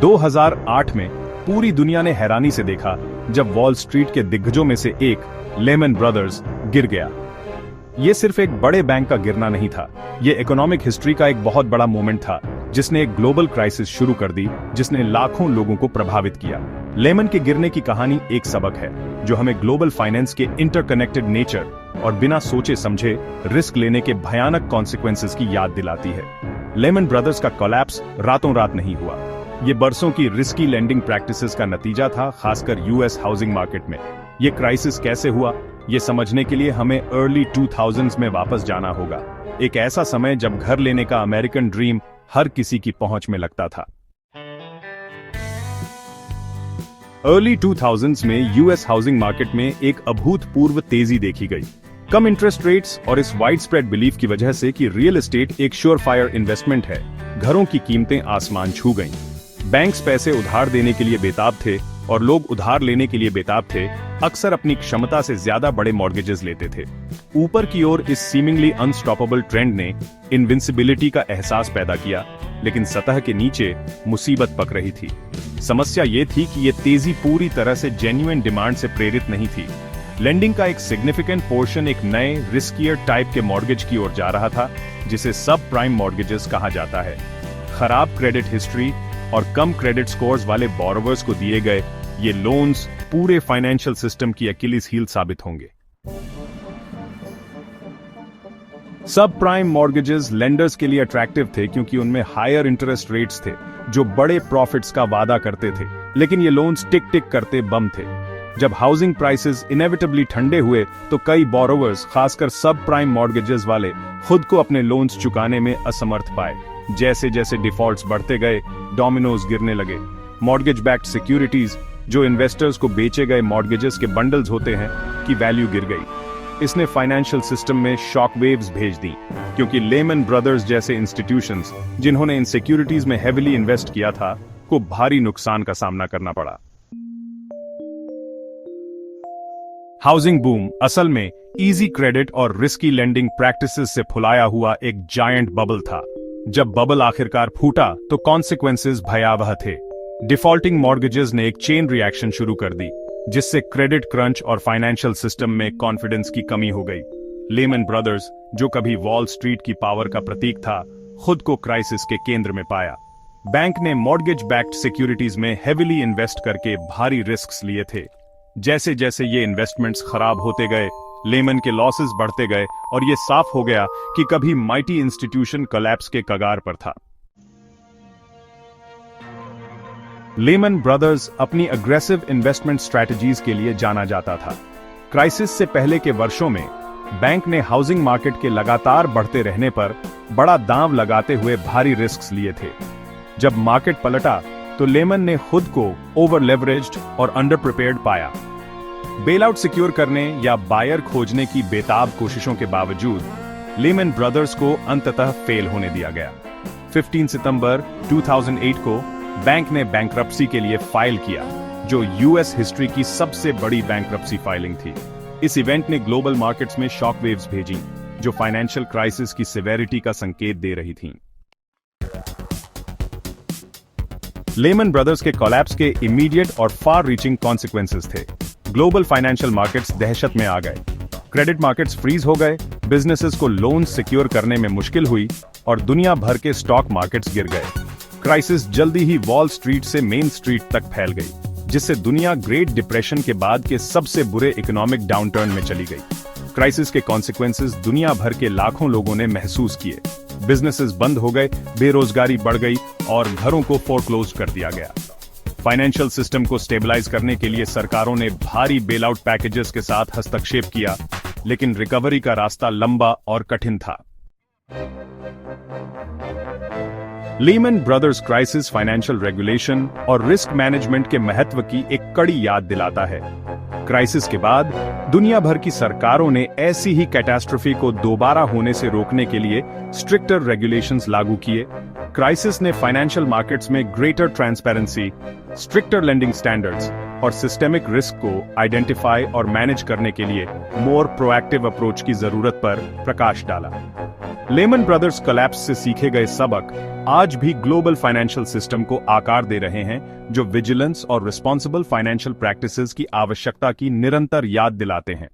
2008 में पूरी दुनिया ने हैरानी से देखा जब वॉल स्ट्रीट के दिग्गजों में से एक लेमन ब्रदर्स गिर गया। ये सिर्फ एक बड़े बैंक का गिरना नहीं था, ये इकोनॉमिक हिस्ट्री का एक बहुत बड़ा मोमेंट था जिसने एक ग्लोबल क्राइसिस शुरू कर दी, जिसने लाखों लोगों को प्रभावित किया। लेमन के गिरने की कहानी एक सबक है जो हमें ग्लोबल फाइनेंस के इंटरकनेक्टेड नेचर और बिना सोचे समझे रिस्क लेने के भयानक कॉन्सिक्वेंसेस की याद दिलाती है। लेमन ब्रदर्स का कोलैप्स रातों रात नहीं हुआ, ये बरसों की रिस्की लेंडिंग प्रैक्टिसेस का नतीजा था, खासकर यूएस हाउसिंग मार्केट में। ये क्राइसिस कैसे हुआ, ये समझने के लिए हमें अर्ली 2000s में वापस जाना होगा, एक ऐसा समय जब घर लेने का अमेरिकन ड्रीम हर किसी की पहुंच में लगता था। अर्ली 2000s में यूएस हाउसिंग मार्केट में एक अभूतपूर्व तेजी देखी गई। कम इंटरेस्ट रेट्स और इस वाइड स्प्रेड बिलीफ की वजह से कि रियल एस्टेट एक श्योरफायर इन्वेस्टमेंट है, घरों की कीमतें आसमान छू गईं। बैंक्स पैसे उधार देने के लिए बेताब थे और लोग उधार लेने के लिए बेताब थे, अक्सर अपनी क्षमता से ज्यादा बड़े मॉर्गेजेस लेते थे। ऊपर की ओर इस सीमिंगली अनस्टॉपेबल ट्रेंड ने इनविंसिबिलिटी का एहसास पैदा किया, लेकिन सतह के नीचे मुसीबत पक रही थी। समस्या ये थी कि ये तेजी पूरी तरह से जेन्युइन डिमांड से प्रेरित नहीं थी। लेंडिंग का एक सिग्निफिकेंट पोर्शन एक नए रिस्कियर टाइप के मॉर्गेज की ओर जा रहा था, जिसे सब प्राइम मॉर्गेजेस कहा जाता है। खराब क्रेडिट हिस्ट्री और कम क्रेडिट स्कोर्स वाले बोरोवर्स को दिए गए ये लोन्स पूरे फाइनेंशियल सिस्टम की अकिलीज हील साबित होंगे। सब प्राइम मॉर्गेजेस लेंडर्स के लिए अट्रैक्टिव थे क्योंकि उनमें हायर इंटरेस्ट रेट्स थे जो बड़े प्रॉफिट्स का वादा करते थे, लेकिन ये लोन्स टिक टिक करते बम थे। जब हाउसिंग प्राइसेस इनेविटेबली ठंडे हुए तो कई बोरोवर्स, खासकर सब प्राइम मॉर्गेजेस वाले, खुद को अपने लोन्स चुकाने में असमर्थ पाए। जैसे जैसे डिफॉल्ट्स बढ़ते गए, डोमिनोज गिरने लगे। मॉर्गेज बैक्ड सिक्योरिटीज, जो इन्वेस्टर्स को बेचे गए मॉर्गेजेस के बंडल्स होते हैं, की वैल्यू गिर गई। इसने फाइनेंशियल सिस्टम में शॉक वेव्स भेज दी, क्योंकि लेमन ब्रदर्स जैसे इंस्टीट्यूशंस, जिन्होंने इन सिक्योरिटीज में हेविली इन्वेस्ट किया था, को भारी नुकसान का सामना करना पड़ा। हाउसिंग बूम असल में इजी क्रेडिट और रिस्की लेंडिंग प्रैक्टिसेस से फुलाया हुआ एक जायंट बबल था। जब बबल आखिरकार फूटा तो कॉन्सिक्वेंसेस भयावह थे। डिफॉल्टिंग मॉर्गेजेस ने एक चेन रिएक्शन शुरू कर दी, जिससे क्रेडिट क्रंच और फाइनेंशियल सिस्टम में कॉन्फिडेंस की कमी हो गई। लेमन ब्रदर्स, जो कभी वॉल स्ट्रीट की पावर का प्रतीक था, खुद को क्राइसिस के केंद्र में पाया। बैंक ने मॉर्गेज बैक्ड सिक्योरिटीज में हेविली इन्वेस्ट करके भारी रिस्क्स लिए थे। जैसे जैसे ये इन्वेस्टमेंट्स खराब होते गए, लेमन के लॉसेस बढ़ते गए और ये साफ हो गया कि कभी माइटी इंस्टीट्यूशन कोलैप्स के कगार पर था। लेमन ब्रदर्स अपनी अग्रेसिव इन्वेस्टमेंट स्ट्रैटेजीज के लिए जाना जाता था। क्राइसिस से पहले के वर्षों में बैंक ने हाउसिंग मार्केट के लगातार बढ़ते रहने पर बड़ा दांव लगाते हुए भारी रिस्क्स लिए थे। जब मार्केट पलटा तो लेमन ने खुद को ओवर लेवरेज्ड और अंडर प्रिपेयर्ड पाया। बेल आउट सिक्योर करने या बायर खोजने की बेताब कोशिशों के बावजूद लेमन ब्रदर्स को अंततः फेल होने दिया गया। 15 सितंबर 2008 को बैंक ने बैंक्रप्सी के लिए फाइल किया, जो यूएस हिस्ट्री की सबसे बड़ी बैंक्रप्सी फाइलिंग थी। इस इवेंट ने ग्लोबल मार्केट्स में शॉक वेव्स भेजी, जो फाइनेंशियल क्राइसिस की सिवेरिटी का संकेत दे रही थीं। लेमन ब्रदर्स के कोलैप्स के इमीडिएट और फार रीचिंग कॉन्सिक्वेंसेस थे। ग्लोबल फाइनेंशियल मार्केट्स दहशत में आ गए, क्रेडिट मार्केट्स फ्रीज हो गए, बिजनेसेस को लोन सिक्योर करने में मुश्किल हुई और दुनिया भर के स्टॉक मार्केट्स गिर गए। क्राइसिस जल्दी ही वॉल स्ट्रीट से मेन स्ट्रीट तक फैल गई, जिससे दुनिया ग्रेट डिप्रेशन के बाद के सबसे बुरे इकोनॉमिक डाउनटर्न में चली गई। क्राइसिस के कॉन्सिक्वेंसेस दुनिया भर के लाखों लोगों ने महसूस किए। बिजनेसेस बंद हो गए, बेरोजगारी बढ़ गई और घरों को फोरक्लोज कर दिया गया। फाइनेंशियल सिस्टम को स्टेबलाइज करने के लिए सरकारों ने भारी बेल आउट पैकेजेस के साथ हस्तक्षेप किया, लेकिन रिकवरी का रास्ता लंबा और कठिन था। Lehman Brothers crisis financial regulation और रिस्क मैनेजमेंट के महत्व की एक कड़ी याद दिलाता है। क्राइसिस के बाद दुनिया भर की सरकारों ने ऐसी ही कैटास्ट्रोफी को दोबारा होने से रोकने के लिए स्ट्रिक्टर रेगुलेशंस लागू किए। क्राइसिस ने फाइनेंशियल मार्केट्स में greater transparency, stricter lending standards और सिस्टेमिक रिस्क को आइडेंटिफाई और मैनेज करने के लिए मोर प्रोएक्टिव अप्रोच की जरूरत पर प्रकाश डाला। लेमन ब्रदर्स कोलैप्स से सीखे गए सबक आज भी ग्लोबल फाइनेंशियल सिस्टम को आकार दे रहे हैं, जो विजिलेंस और रिस्पॉन्सिबल फाइनेंशियल प्रैक्टिसेस की आवश्यकता की निरंतर याद दिलाते हैं।